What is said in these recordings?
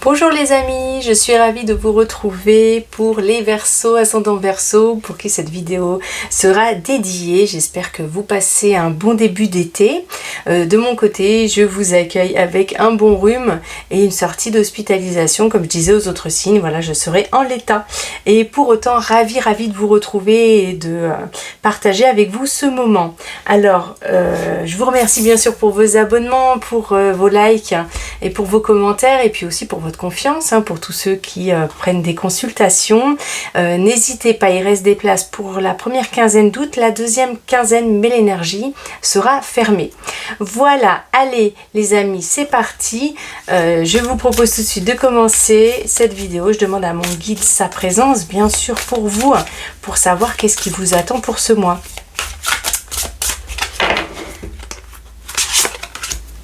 Bonjour les amis, je suis ravie de vous retrouver pour les Verseaux, ascendant Verseau, pour qui cette vidéo sera dédiée. J'espère que vous passez un bon début d'été. De mon côté, je vous accueille avec un bon rhume et une sortie d'hospitalisation, comme je disais aux autres signes. Voilà, je serai en l'état. Et pour autant, ravie de vous retrouver et de partager avec vous ce moment. Alors, je vous remercie bien sûr pour vos abonnements, pour vos likes et pour vos commentaires, et puis aussi pour votre confiance, pour tous ceux qui prennent des consultations. N'hésitez pas, il reste des places pour la première quinzaine d'août. La deuxième quinzaine, mais l'énergie sera fermée. Voilà, allez les amis, c'est parti. Je vous propose tout de suite de commencer cette vidéo. Je demande à mon guide sa présence, bien sûr, pour vous, pour savoir qu'est-ce qui vous attend pour ce mois.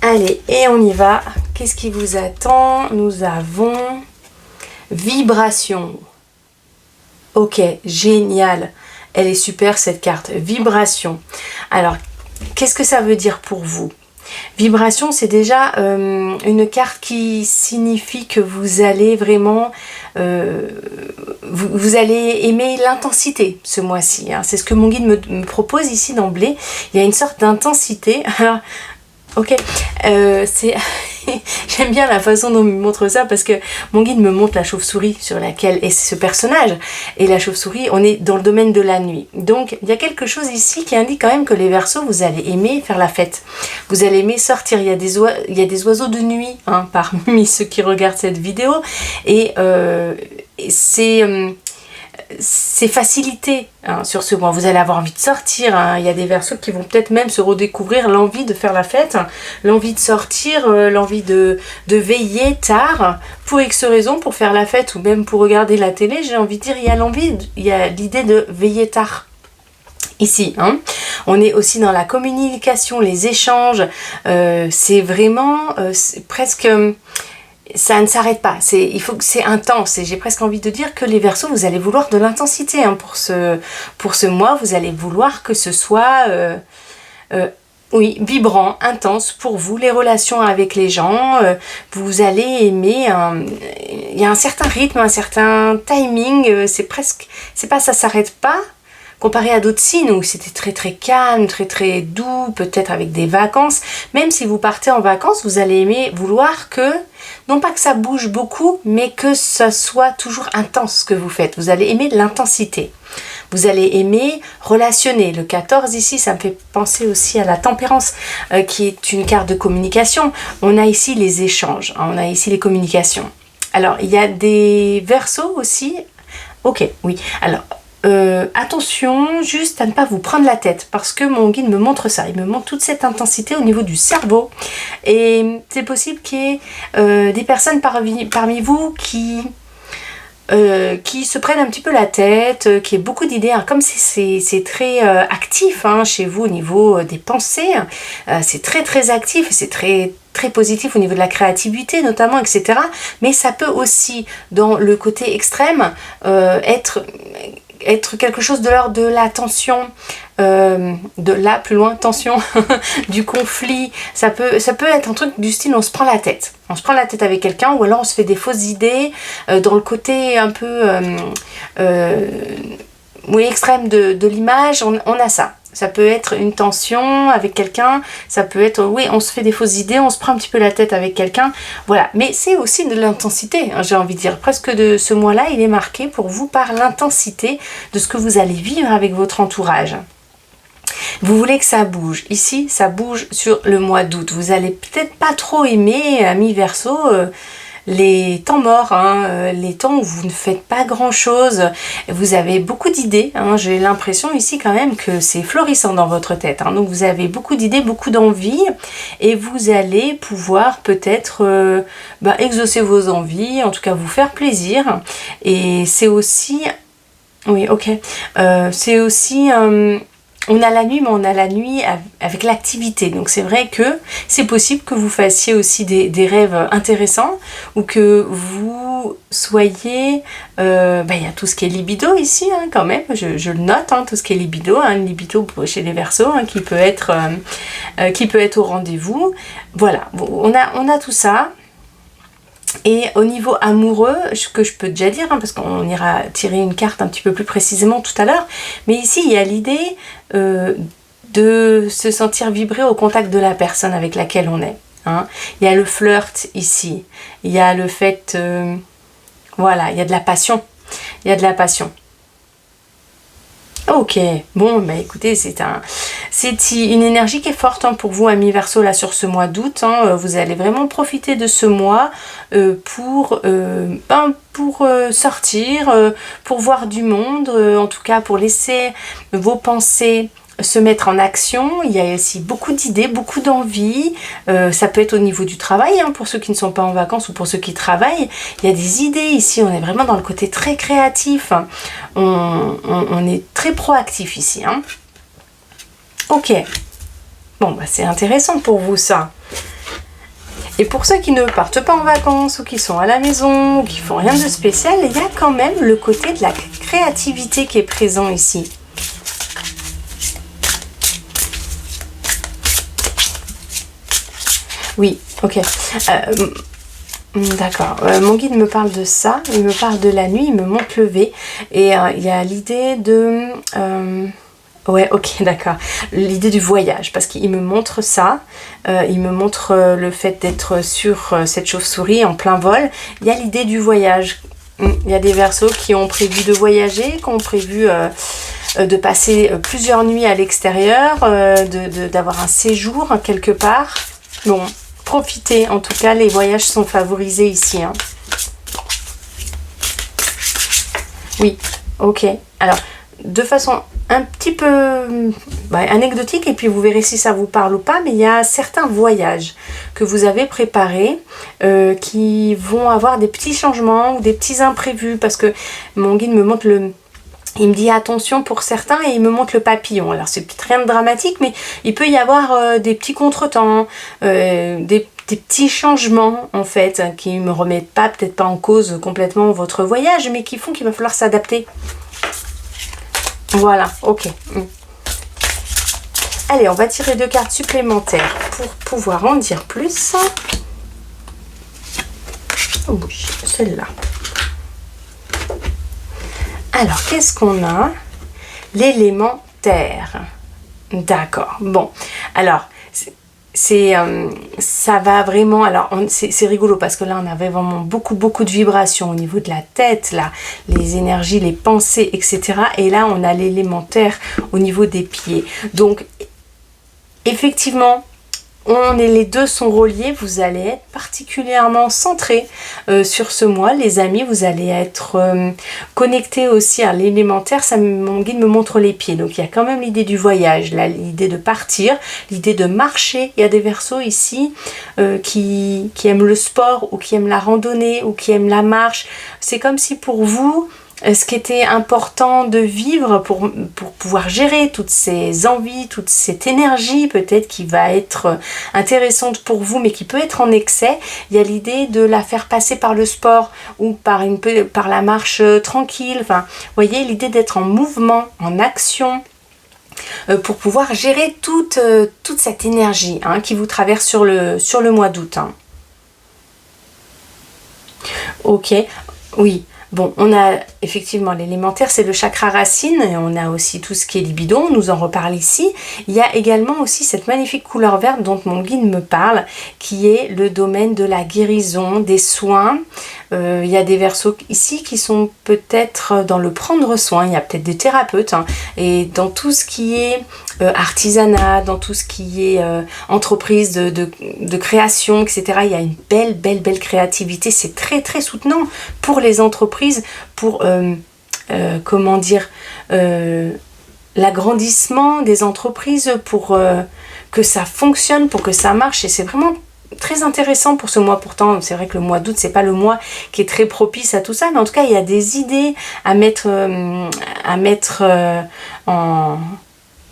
Allez, et on y va. Qu'est-ce qui vous attend? Nous avons vibration. Ok, génial. Elle est super cette carte. Vibration. Alors, qu'est-ce que ça veut dire pour vous? Vibration, c'est déjà une carte qui signifie que vous allez vraiment... vous allez aimer l'intensité ce mois-ci. C'est ce que mon guide me propose ici d'emblée. Il y a une sorte d'intensité. Alors, ok, j'aime bien la façon dont il me montre ça, parce que mon guide me montre la chauve-souris sur laquelle est ce personnage, et la chauve-souris, on est dans le domaine de la nuit. Donc il y a quelque chose ici qui indique quand même que les Verseaux, vous allez aimer faire la fête, vous allez aimer sortir. Il y a des oiseaux de nuit parmi ceux qui regardent cette vidéo, et c'est facilité sur ce mois. Vous allez avoir envie de sortir. Il y a des Verseaux qui vont peut-être même se redécouvrir l'envie de faire la fête, l'envie de sortir, l'envie de veiller tard pour X raisons, pour faire la fête ou même pour regarder la télé. J'ai envie de dire, il y a l'idée de veiller tard. Ici, on est aussi dans la communication, les échanges. C'est vraiment presque... ça ne s'arrête pas, c'est intense, et j'ai presque envie de dire que les Verseaux, vous allez vouloir de l'intensité pour ce mois. Vous allez vouloir que ce soit oui, vibrant, intense pour vous, les relations avec les gens. Vous allez aimer, il y a un certain rythme, un certain timing, ça s'arrête pas. Comparé à d'autres signes où c'était très calme, très doux, peut-être avec des vacances. Même si vous partez en vacances, vous allez vouloir que, non pas que ça bouge beaucoup, mais que ça soit toujours intense ce que vous faites. Vous allez aimer l'intensité. Vous allez aimer relationner. Le 14 ici, ça me fait penser aussi à la tempérance, qui est une carte de communication. On a ici les échanges, on a ici les communications. Alors, il y a des Verseaux aussi. Ok, oui. Alors, attention juste à ne pas vous prendre la tête, parce que mon guide me montre ça, il me montre toute cette intensité au niveau du cerveau, et c'est possible qu'il y ait des personnes parmi vous qui se prennent un petit peu la tête, qui aient beaucoup d'idées, comme c'est très actif chez vous au niveau des pensées, c'est très actif, c'est très positif au niveau de la créativité notamment, etc. Mais ça peut aussi, dans le côté extrême, être quelque chose de l'ordre de la tension, de là plus loin, tension, du conflit. Ça peut être un truc du style, on se prend la tête avec quelqu'un, ou alors on se fait des fausses idées, dans le côté un peu extrême de l'image. On a ça. Ça peut être une tension avec quelqu'un, ça peut être, oui, on se fait des fausses idées, on se prend un petit peu la tête avec quelqu'un, voilà. Mais c'est aussi de l'intensité, j'ai envie de dire. Presque de ce mois-là, il est marqué pour vous par l'intensité de ce que vous allez vivre avec votre entourage. Vous voulez que ça bouge. Ici, ça bouge sur le mois d'août. Vous allez peut-être pas trop aimer, amis Verseaux, les temps morts, les temps où vous ne faites pas grand chose. Vous avez beaucoup d'idées, j'ai l'impression ici quand même que c'est florissant dans votre tête, donc vous avez beaucoup d'idées, beaucoup d'envies, et vous allez pouvoir peut-être exaucer vos envies, en tout cas vous faire plaisir. Et c'est aussi, oui, ok, c'est aussi on a la nuit, mais on a la nuit avec l'activité. Donc c'est vrai que c'est possible que vous fassiez aussi des rêves intéressants, ou que vous soyez... il y a tout ce qui est libido ici, quand même, je le note, tout ce qui est libido, libido chez les Verseaux, qui peut être au rendez-vous. Voilà, on a tout ça. Et au niveau amoureux, ce que je peux déjà dire, hein, parce qu'on ira tirer une carte un petit peu plus précisément tout à l'heure, mais ici il y a l'idée de se sentir vibrer au contact de la personne avec laquelle on est. Hein. Il y a le flirt ici, il y a le fait, voilà, il y a de la passion, il y a de la passion. Ok, bon, bah écoutez, c'est une énergie qui est forte hein, pour vous, amis Verseau, là sur ce mois d'août. Hein, vous allez vraiment profiter de ce mois pour sortir, pour voir du monde, en tout cas pour laisser vos pensées se mettre en action. Il y a aussi beaucoup d'idées, beaucoup d'envies. Ça peut être au niveau du travail, hein, pour ceux qui ne sont pas en vacances ou pour ceux qui travaillent. Il y a des idées ici, on est vraiment dans le côté très créatif. On est très proactif ici. Hein. Ok. Bon, bah, c'est intéressant pour vous ça. Et pour ceux qui ne partent pas en vacances ou qui sont à la maison ou qui font rien de spécial, il y a quand même le côté de la créativité qui est présent ici. Oui, ok. D'accord. Mon guide me parle de ça. Il me parle de la nuit, il me montre le V. Et il y a l'idée de... ouais, ok, d'accord. L'idée du voyage, parce qu'il me montre ça. Il me montre le fait d'être sur cette chauve-souris en plein vol. Il y a l'idée du voyage. Il y a des Verseaux qui ont prévu de voyager, qui ont prévu... de passer plusieurs nuits à l'extérieur, d'avoir un séjour quelque part. Bon, profitez, en tout cas, les voyages sont favorisés ici. Hein. Oui, ok. Alors, de façon un petit peu anecdotique, et puis vous verrez si ça vous parle ou pas, mais il y a certains voyages que vous avez préparés qui vont avoir des petits changements ou des petits imprévus, parce que mon guide me montre il me dit attention pour certains et il me montre le papillon. Alors c'est peut-être rien de dramatique, mais il peut y avoir des petits contretemps, des petits changements en fait, qui ne me remettent pas, peut-être pas en cause complètement votre voyage, mais qui font qu'il va falloir s'adapter. Voilà, ok. Allez, on va tirer 2 cartes supplémentaires pour pouvoir en dire plus. Oh oui, celle-là. Alors, qu'est-ce qu'on a? L'élément terre. D'accord. Bon. Alors, ça va vraiment... Alors, c'est rigolo parce que là, on avait vraiment beaucoup de vibrations au niveau de la tête, là, les énergies, les pensées, etc. Et là, on a l'élément terre au niveau des pieds. Donc, effectivement... les deux sont reliés, vous allez être particulièrement centré sur ce mois, les amis, vous allez être connecté aussi à l'élémentaire, mon guide me montre les pieds, donc il y a quand même l'idée du voyage, l'idée de partir, l'idée de marcher. Il y a des Verseaux ici qui aiment le sport ou qui aiment la randonnée ou qui aiment la marche. C'est comme si pour vous, ce qui était important de vivre pour pouvoir gérer toutes ces envies, toute cette énergie peut-être qui va être intéressante pour vous mais qui peut être en excès, il y a l'idée de la faire passer par le sport ou par la marche tranquille. Enfin, vous voyez, l'idée d'être en mouvement, en action pour pouvoir gérer toute cette énergie hein, qui vous traverse sur le mois d'août. Hein. Ok, oui. Bon, on a effectivement l'élémentaire, c'est le chakra racine, et on a aussi tout ce qui est libido, on nous en reparle ici. Il y a également aussi cette magnifique couleur verte dont mon guide me parle, qui est le domaine de la guérison, des soins. Il y a des Verseaux ici qui sont peut-être dans le prendre soin, il y a peut-être des thérapeutes, hein, et dans tout ce qui est artisanat, dans tout ce qui est entreprise de création, etc. Il y a une belle créativité, c'est très soutenant pour les entreprises, pour comment dire, l'agrandissement des entreprises, pour que ça fonctionne, pour que ça marche, et c'est vraiment très intéressant pour ce mois. Pourtant c'est vrai que le mois d'août c'est pas le mois qui est très propice à tout ça, mais en tout cas il y a des idées à mettre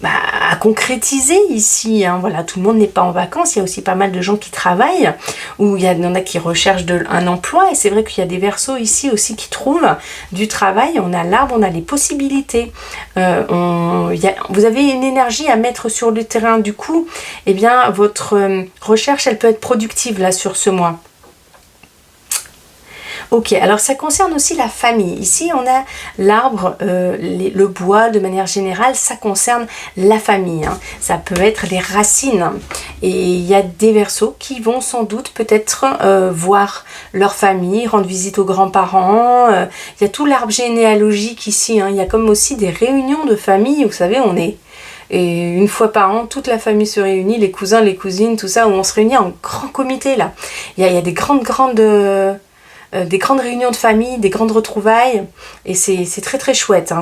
à concrétiser ici, hein. Voilà, tout le monde n'est pas en vacances, il y a aussi pas mal de gens qui travaillent, ou il y en a qui recherchent un emploi, et c'est vrai qu'il y a des Verseaux ici aussi qui trouvent du travail. On a l'arbre, on a les possibilités, vous avez une énergie à mettre sur le terrain, du coup, eh bien, votre recherche, elle peut être productive là sur ce mois. Ok, alors ça concerne aussi la famille. Ici, on a l'arbre, le bois de manière générale, ça concerne la famille. Hein. Ça peut être les racines. Et il y a des Verseaux qui vont sans doute peut-être voir leur famille, rendre visite aux grands-parents. Il y a tout l'arbre généalogique ici. Hein. Il y a comme aussi des réunions de famille. Vous savez, on est... Et une fois par an, toute la famille se réunit, les cousins, les cousines, tout ça, où on se réunit en grand comité là. Il y a des grandes réunions de famille, des grandes retrouvailles, et c'est très très chouette. Hein.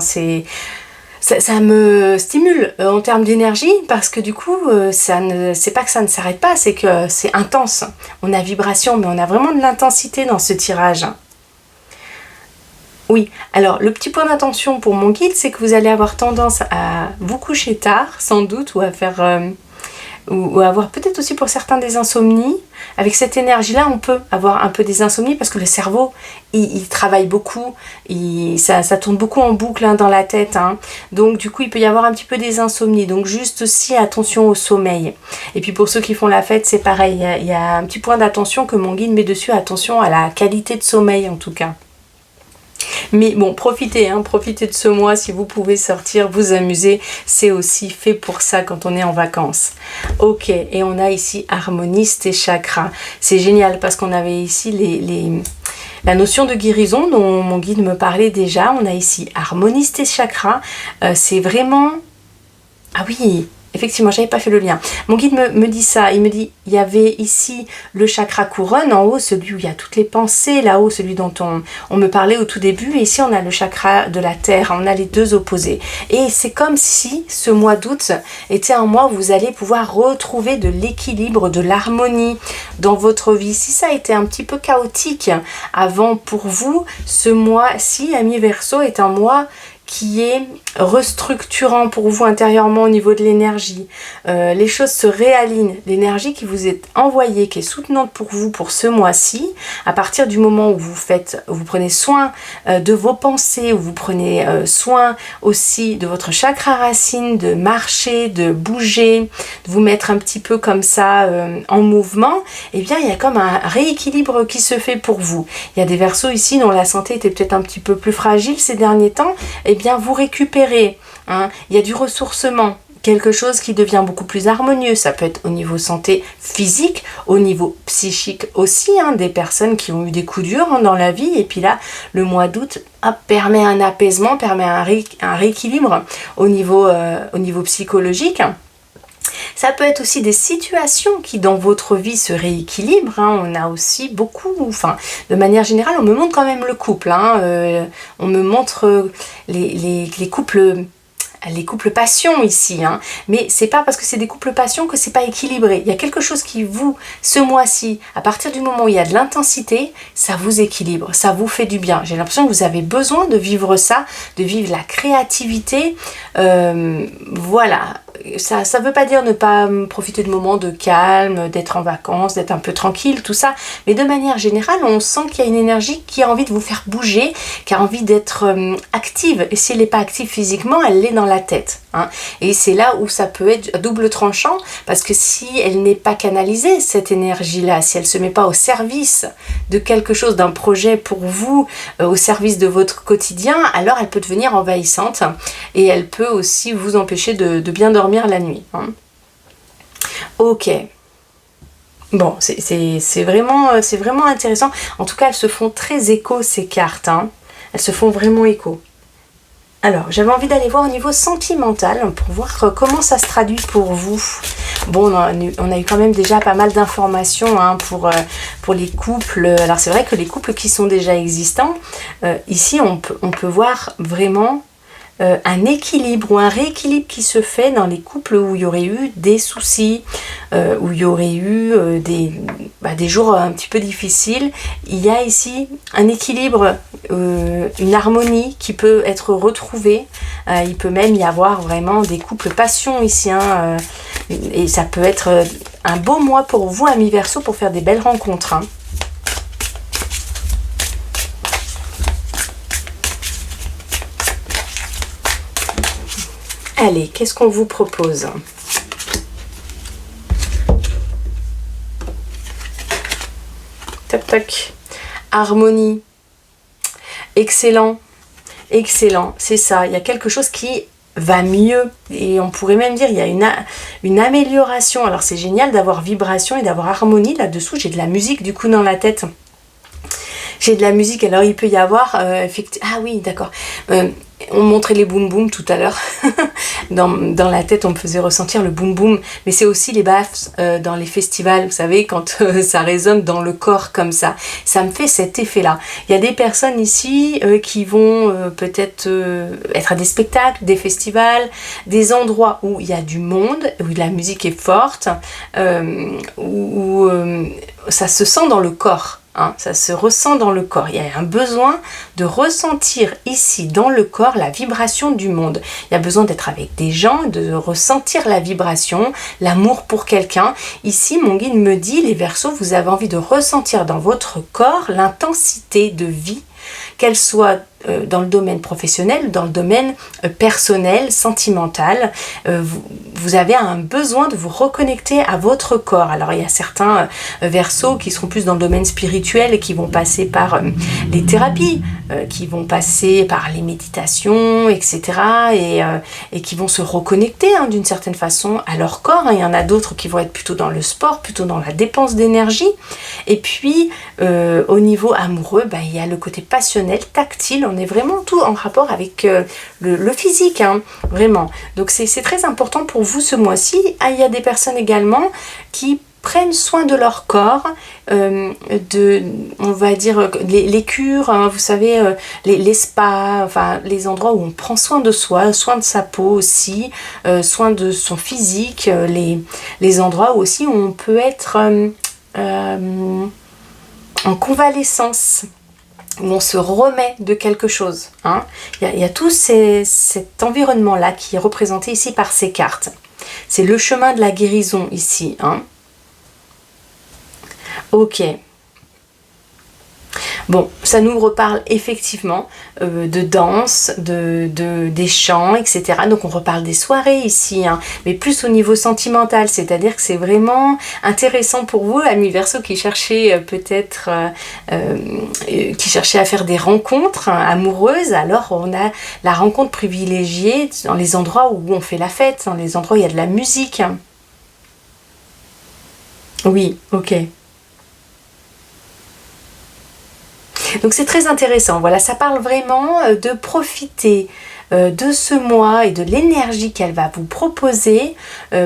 Ça me stimule en termes d'énergie, parce que du coup, c'est pas que ça ne s'arrête pas, c'est que c'est intense. On a vibration, mais on a vraiment de l'intensité dans ce tirage. Oui, alors le petit point d'attention pour mon guide, c'est que vous allez avoir tendance à vous coucher tard, sans doute, ou à faire... ou avoir peut-être aussi pour certains des insomnies. Avec cette énergie-là, on peut avoir un peu des insomnies parce que le cerveau, il travaille beaucoup, ça tourne beaucoup en boucle hein, dans la tête. Hein. Donc du coup, il peut y avoir un petit peu des insomnies. Donc juste aussi attention au sommeil. Et puis pour ceux qui font la fête, c'est pareil. Il y a un petit point d'attention que mon guide met dessus. Attention à la qualité de sommeil en tout cas. Mais bon, profitez de ce mois si vous pouvez sortir, vous amuser. C'est aussi fait pour ça quand on est en vacances. Ok, et on a ici harmoniste et chakra. C'est génial parce qu'on avait ici la notion de guérison dont mon guide me parlait déjà. On a ici harmoniste et chakra. C'est vraiment... Ah oui, effectivement, j'avais pas fait le lien. Mon guide me dit ça. Il me dit, il y avait ici le chakra couronne en haut, celui où il y a toutes les pensées, là-haut, celui dont on me parlait au tout début. Et ici, on a le chakra de la terre. On a les deux opposés. Et c'est comme si ce mois d'août était un mois où vous allez pouvoir retrouver de l'équilibre, de l'harmonie dans votre vie. Si ça a été un petit peu chaotique avant pour vous, ce mois-ci, ami Verseau, est un mois qui est restructurant pour vous intérieurement au niveau de l'énergie. Les choses se réalignent. L'énergie qui vous est envoyée, qui est soutenante pour vous pour ce mois-ci, à partir du moment où vous prenez soin de vos pensées, où vous prenez soin aussi de votre chakra racine, de marcher, de bouger, de vous mettre un petit peu comme ça en mouvement, eh bien il y a comme un rééquilibre qui se fait pour vous. Il y a des Verseaux ici dont la santé était peut-être un petit peu plus fragile ces derniers temps, eh bien vous récupérez, hein. Il y a du ressourcement, quelque chose qui devient beaucoup plus harmonieux. Ça peut être au niveau santé physique, au niveau psychique aussi, hein, des personnes qui ont eu des coups durs hein, dans la vie, et puis là le mois d'août permet un apaisement, permet un rééquilibre au niveau psychologique. Ça peut être aussi des situations qui dans votre vie se rééquilibrent. Hein. On a aussi beaucoup, enfin, de manière générale, on me montre quand même le couple. Hein. On me montre les couples passion ici, hein. Mais c'est pas parce que c'est des couples passion que c'est pas équilibré. Il y a quelque chose qui ce mois-ci, à partir du moment où il y a de l'intensité, ça vous équilibre, ça vous fait du bien. J'ai l'impression que vous avez besoin de vivre ça, de vivre la créativité. Voilà. Ça veut pas dire ne pas profiter de moments de calme, d'être en vacances, d'être un peu tranquille, tout ça. Mais de manière générale, on sent qu'il y a une énergie qui a envie de vous faire bouger, qui a envie d'être active. Et si elle n'est pas active physiquement, elle l'est dans la tête. Hein. Et c'est là où ça peut être à double tranchant, parce que si elle n'est pas canalisée, cette énergie-là, si elle ne se met pas au service de quelque chose, d'un projet pour vous, au service de votre quotidien, alors elle peut devenir envahissante et elle peut aussi vous empêcher de bien dormir la nuit. Hein. Ok. Bon, c'est vraiment intéressant. En tout cas, elles se font très écho, ces cartes. Hein. Elles se font vraiment écho. Alors, j'avais envie d'aller voir au niveau sentimental pour voir comment ça se traduit pour vous. Bon, on a eu quand même déjà pas mal d'informations hein, pour les couples. Alors, c'est vrai que les couples qui sont déjà existants, ici, on peut voir vraiment un équilibre ou un rééquilibre qui se fait dans les couples où il y aurait eu des soucis, où il y aurait eu des jours un petit peu difficiles. Il y a ici un équilibre, une harmonie qui peut être retrouvée. Il peut même y avoir vraiment des couples passion ici. Hein, et ça peut être un beau mois pour vous, amis Verseau, pour faire des belles rencontres. Hein. Allez, qu'est-ce qu'on vous propose? Toc toc. Harmonie. Excellent, excellent, c'est ça. Il y a quelque chose qui va mieux et on pourrait même dire il y a une amélioration. Alors c'est génial d'avoir vibration et d'avoir harmonie là-dessous. J'ai de la musique du coup dans la tête. J'ai de la musique, alors il peut y avoir effectivement... Ah oui, d'accord. On montrait les boum boum tout à l'heure. dans la tête, on me faisait ressentir le boum boum. Mais c'est aussi les basses dans les festivals, vous savez, quand ça résonne dans le corps comme ça. Ça me fait cet effet-là. Il y a des personnes ici qui vont peut-être être à des spectacles, des festivals, des endroits où il y a du monde, où la musique est forte, où ça se sent dans le corps. Hein, ça se ressent dans le corps. Il y a un besoin de ressentir ici dans le corps la vibration du monde. Il y a besoin d'être avec des gens, de ressentir la vibration, l'amour pour quelqu'un. Ici, mon guide me dit, les Verseaux, vous avez envie de ressentir dans votre corps l'intensité de vie, qu'elle soit dans le domaine professionnel, dans le domaine personnel, sentimental. Vous avez un besoin de vous reconnecter à votre corps. Alors il y a certains Verseaux qui seront plus dans le domaine spirituel et qui vont passer par les thérapies, qui vont passer par les méditations, etc. Et qui vont se reconnecter d'une certaine façon à leur corps. Il y en a d'autres qui vont être plutôt dans le sport, plutôt dans la dépense d'énergie. Et puis au niveau amoureux, il y a le côté passionnel, tactile. On est vraiment tout en rapport avec le physique, vraiment. Donc c'est très important pour vous ce mois-ci. Il y a des personnes également qui prennent soin de leur corps, on va dire les cures, vous savez, les spas, enfin les endroits où on prend soin de soi, soin de sa peau aussi, soin de son physique, les endroits où aussi on peut être en convalescence, où on se remet de quelque chose. Il y a tout cet environnement-là qui est représenté ici par ces cartes. C'est le chemin de la guérison ici. Ok. Bon, ça nous reparle effectivement de danse, des chants, etc. Donc on reparle des soirées ici, mais plus au niveau sentimental, c'est-à-dire que c'est vraiment intéressant pour vous, amis Verseaux, qui cherchaient peut-être qui cherchaient à faire des rencontres amoureuses. Alors on a la rencontre privilégiée dans les endroits où on fait la fête, dans les endroits où il y a de la musique. Oui, ok. Donc c'est très intéressant, voilà, ça parle vraiment de profiter de ce mois et de l'énergie qu'elle va vous proposer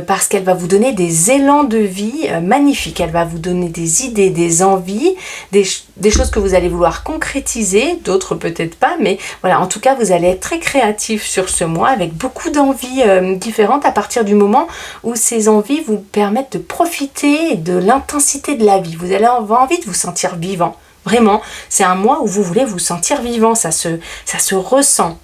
parce qu'elle va vous donner des élans de vie magnifiques, elle va vous donner des idées, des envies, des choses que vous allez vouloir concrétiser, d'autres peut-être pas, mais voilà, en tout cas vous allez être très créatif sur ce mois avec beaucoup d'envies différentes à partir du moment où ces envies vous permettent de profiter de l'intensité de la vie. Vous allez avoir envie de vous sentir vivant. Vraiment, c'est un mois où vous voulez vous sentir vivant, ça se ressent.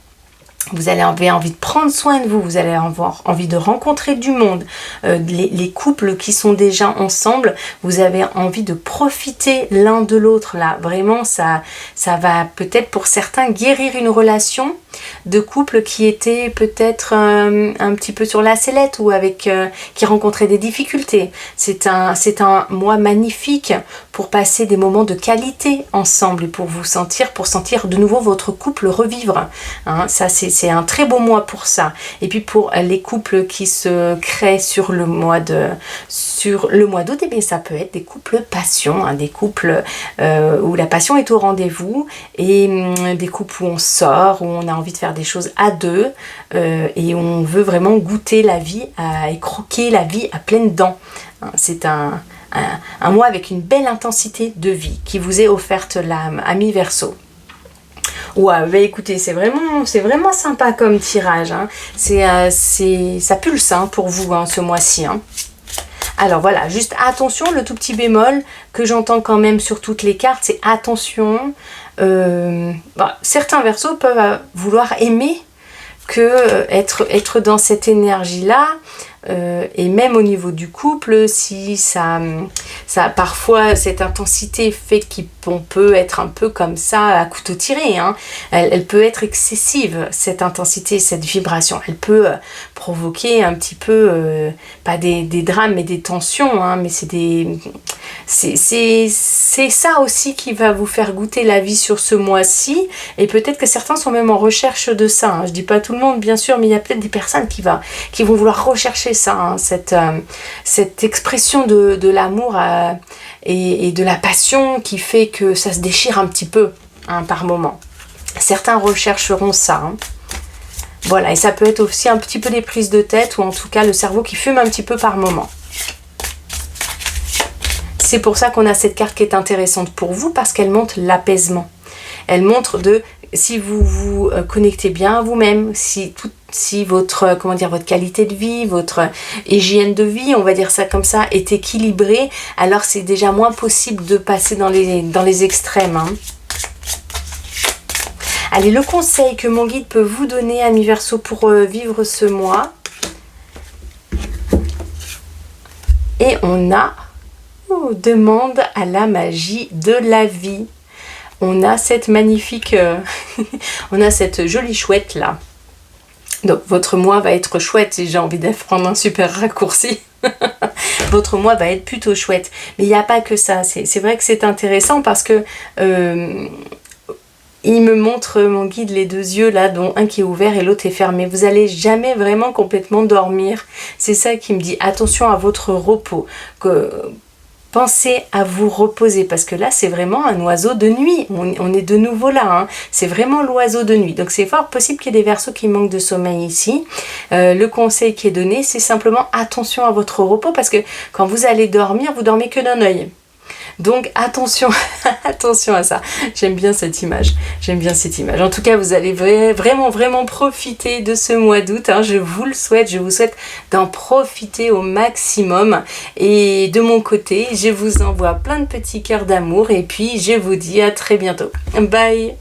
Vous allez avoir envie de prendre soin de vous, vous allez avoir envie de rencontrer du monde. Les couples qui sont déjà ensemble, vous avez envie de profiter l'un de l'autre là. Vraiment, ça va peut-être pour certains guérir une relation de couple qui était peut-être un petit peu sur la sellette ou qui rencontrait des difficultés. C'est un mois magnifique pour passer des moments de qualité ensemble et pour sentir de nouveau votre couple revivre. Ça c'est un très beau mois pour ça. Et puis pour les couples qui se créent sur le mois d'août, eh bien ça peut être des couples passion, des couples où la passion est au rendez-vous et des couples où on sort, où on a envie de faire des choses à deux et on veut vraiment goûter la vie et croquer la vie à pleines dents. C'est un mois avec une belle intensité de vie qui vous est offerte là, amis Verseaux. Ouais, bah écoutez, c'est vraiment sympa comme tirage. Ça pulse pour vous ce mois-ci. Alors voilà, juste attention, le tout petit bémol que j'entends quand même sur toutes les cartes, c'est attention. Certains Verseaux peuvent vouloir aimer que être dans cette énergie-là. Et même au niveau du couple, si ça parfois cette intensité fait qu'ils on peut être un peu comme ça à couteau tiré, hein. Elle peut être excessive, cette intensité, cette vibration. Elle peut provoquer un petit peu, pas des drames mais des tensions, hein, mais c'est ça aussi qui va vous faire goûter la vie sur ce mois-ci, et peut-être que certains sont même en recherche de ça, hein. Je dis pas tout le monde bien sûr, mais il y a peut-être des personnes qui vont vouloir rechercher ça, hein, cette expression de l'amour et de la passion qui fait que ça se déchire un petit peu, hein, par moment. Certains rechercheront ça, hein. Voilà, et ça peut être aussi un petit peu des prises de tête, ou en tout cas le cerveau qui fume un petit peu par moment. C'est pour ça qu'on a cette carte qui est intéressante pour vous, parce qu'elle montre l'apaisement. Elle montre si vous vous connectez bien à vous-même, si votre, votre qualité de vie, votre hygiène de vie, on va dire ça comme ça, est équilibrée, alors c'est déjà moins possible de passer dans les extrêmes, hein. Allez, le conseil que mon guide peut vous donner, amis Verseau, pour vivre ce mois. Et on a demande à la magie de la vie. On a cette magnifique, on a cette jolie chouette là. Donc votre mois va être chouette, et j'ai envie de prendre un super raccourci. Votre mois va être plutôt chouette. Mais il n'y a pas que ça. C'est vrai que c'est intéressant parce que il me montre, mon guide, les deux yeux là, dont un qui est ouvert et l'autre est fermé. Vous n'allez jamais vraiment complètement dormir. C'est ça qui me dit, attention à votre repos. Pensez à vous reposer, parce que là c'est vraiment un oiseau de nuit, on est de nouveau là, hein. C'est vraiment l'oiseau de nuit, donc c'est fort possible qu'il y ait des Verseaux qui manquent de sommeil ici. Le conseil qui est donné, c'est simplement attention à votre repos, parce que quand vous allez dormir, vous dormez que d'un œil. Donc attention, attention à ça. J'aime bien cette image. J'aime bien cette image. En tout cas, vous allez vraiment profiter de ce mois d'août, hein. Je vous le souhaite. Je vous souhaite d'en profiter au maximum. Et de mon côté, je vous envoie plein de petits cœurs d'amour. Et puis, je vous dis à très bientôt. Bye!